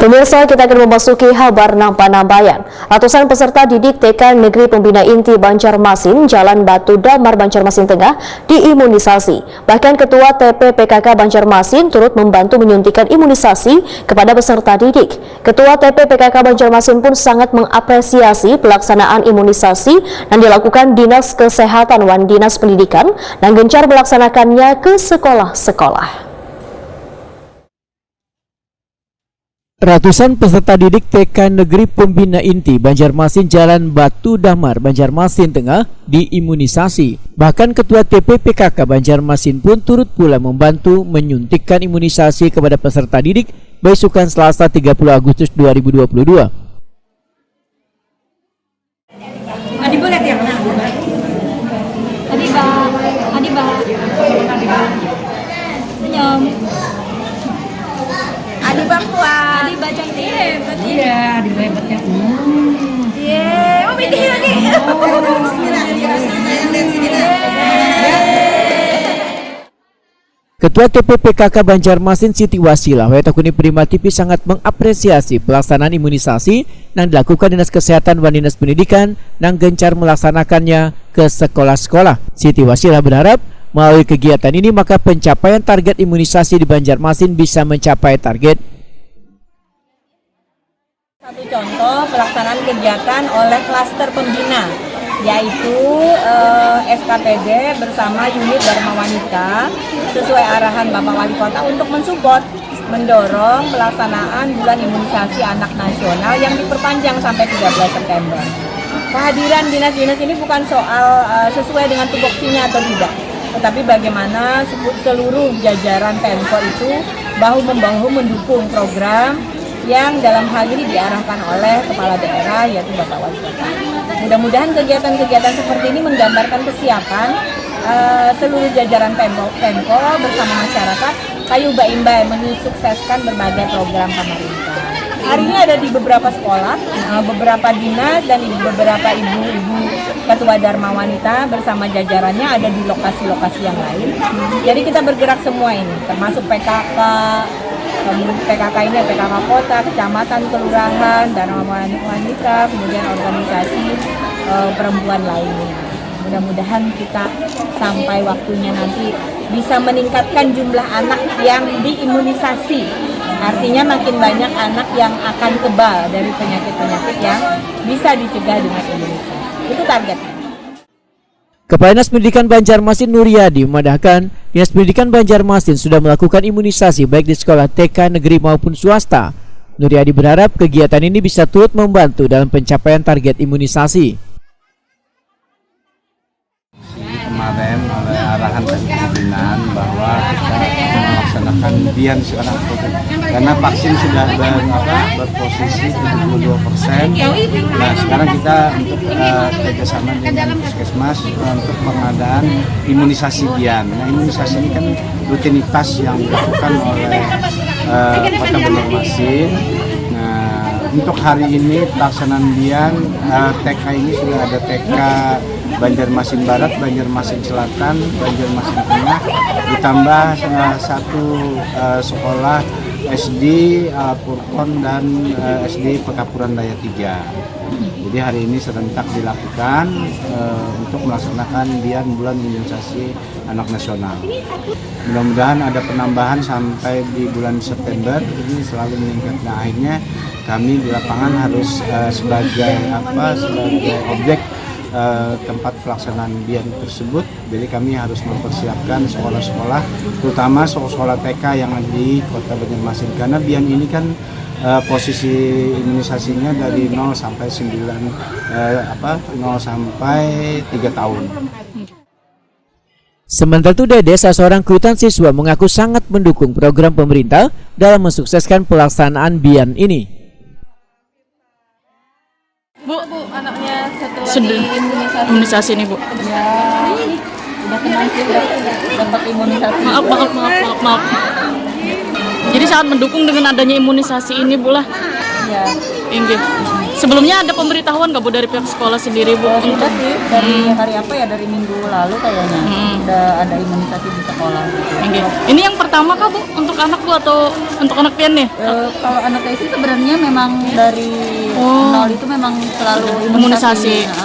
Pemirsa, kita akan memasuki kabar Nampan-Nambayan. Ratusan peserta didik TK Negeri Pembina Inti Banjarmasin, Jalan Batu Damar, Banjarmasin Tengah, diimunisasi. Bahkan Ketua TP-PKK Banjarmasin turut membantu menyuntikkan imunisasi kepada peserta didik. Ketua TP-PKK Banjarmasin pun sangat mengapresiasi pelaksanaan imunisasi yang dilakukan Dinas Kesehatan dan Dinas Pendidikan dan gencar melaksanakannya ke sekolah-sekolah. Ratusan peserta didik TK Negeri Pembina Inti Banjarmasin Jalan Batu Damar, Banjarmasin Tengah diimunisasi. Bahkan Ketua TP-PKK Banjarmasin pun turut pula membantu menyuntikkan imunisasi kepada peserta didik besukan Selasa 30 Agustus 2022. Adi boleh ya? Adi senyum. Adi kuat. Adi baca hebat. Iya, Adi hebatnya. Iya, mau bikin lagi. Ketua TP-PKK Banjarmasin Siti Wasilah Wetakuni Prima TV sangat mengapresiasi pelaksanaan imunisasi yang dilakukan Dinas Kesehatan dan Dinas Pendidikan yang gencar melaksanakannya ke sekolah-sekolah. Siti Wasilah berharap melalui kegiatan ini maka pencapaian target imunisasi di Banjarmasin bisa mencapai target. Satu contoh pelaksanaan kegiatan oleh klaster pembina, yaitu SKPD bersama unit Dharma Wanita sesuai arahan Bapak Wali Kota untuk mensupport, mendorong pelaksanaan bulan imunisasi anak nasional yang diperpanjang sampai 13 September. Kehadiran dinas-dinas ini bukan soal sesuai dengan tupoksinya atau tidak, tetapi bagaimana seluruh jajaran Pemko itu bahu-membahu mendukung program yang dalam hal ini diarahkan oleh Kepala Daerah yaitu Bapak Wali Kota. Mudah-mudahan kegiatan-kegiatan seperti ini menggambarkan kesiapan seluruh jajaran Pemko bersama masyarakat kayu baimbai menyukseskan berbagai program pemerintah. Hari ini ada di beberapa sekolah, beberapa dinas dan beberapa ibu-ibu Ketua Dharma Wanita bersama jajarannya ada di lokasi-lokasi yang lain. Jadi kita bergerak semua ini, termasuk PKK ini PKK Kota, Kecamatan, Kelurahan, Dharma Wanita, kemudian organisasi perempuan lainnya. Mudah-mudahan kita sampai waktunya nanti bisa meningkatkan jumlah anak yang diimunisasi. Artinya makin banyak anak yang akan kebal dari penyakit-penyakit yang bisa dicegah dengan imunisasi. Itu targetnya. Kepala Dinas Pendidikan Banjarmasin Nuryadi memadahkan Dinas Pendidikan Banjarmasin sudah melakukan imunisasi baik di sekolah TK negeri maupun swasta. Nuryadi berharap kegiatan ini bisa turut membantu dalam pencapaian target imunisasi. Kemarin oleh arahan dari pimpinan bahwa kita melaksanakan bian sekarang karena vaksin sudah berposisi 72%. Nah sekarang kita untuk kerjasama dengan Puskesmas untuk pengadaan imunisasi bian. Nah imunisasi ini kan rutinitas yang dilakukan oleh Kota Banjarmasin. Nah untuk hari ini pelaksanaan bian TK ini sudah ada TK Banjarmasin Barat, Banjarmasin Selatan, Banjarmasin Tengah, ditambah satu sekolah SD Purkon dan SD Pekapuran Daya 3. Jadi hari ini serentak dilakukan untuk melaksanakan bian bulan imunisasi anak nasional. Mudah-mudahan ada penambahan sampai di bulan September, ini selalu meningkat. Nah akhirnya kami di lapangan harus sebagai objek tempat pelaksanaan bian tersebut, jadi kami harus mempersiapkan sekolah-sekolah, terutama sekolah TK yang ada di Kota Banjarmasin, karena bian ini kan posisi imunisasinya dari 0 sampai 3 tahun. Sementara itu Dede, seorang kerutan siswa, mengaku sangat mendukung program pemerintah dalam mensukseskan pelaksanaan bian ini. Bu, anaknya setelah imunisasi nih Bu. Ya, udah tenang sih, dapat imunisasi. Maaf. Jadi sangat mendukung dengan adanya imunisasi ini Bu lah. Ya. Inggih. Sebelumnya ada pemberitahuan nggak Bu dari pihak sekolah sendiri Bu? Sudah sih dari hari apa ya, dari minggu lalu kayaknya udah ada imunisasi di sekolah gitu. Ini yang pertama kah Bu untuk anak Bu atau untuk anak pian nih? Kalau anak Desi sebenarnya memang dari nol itu memang selalu Imunisasi. imunisasi.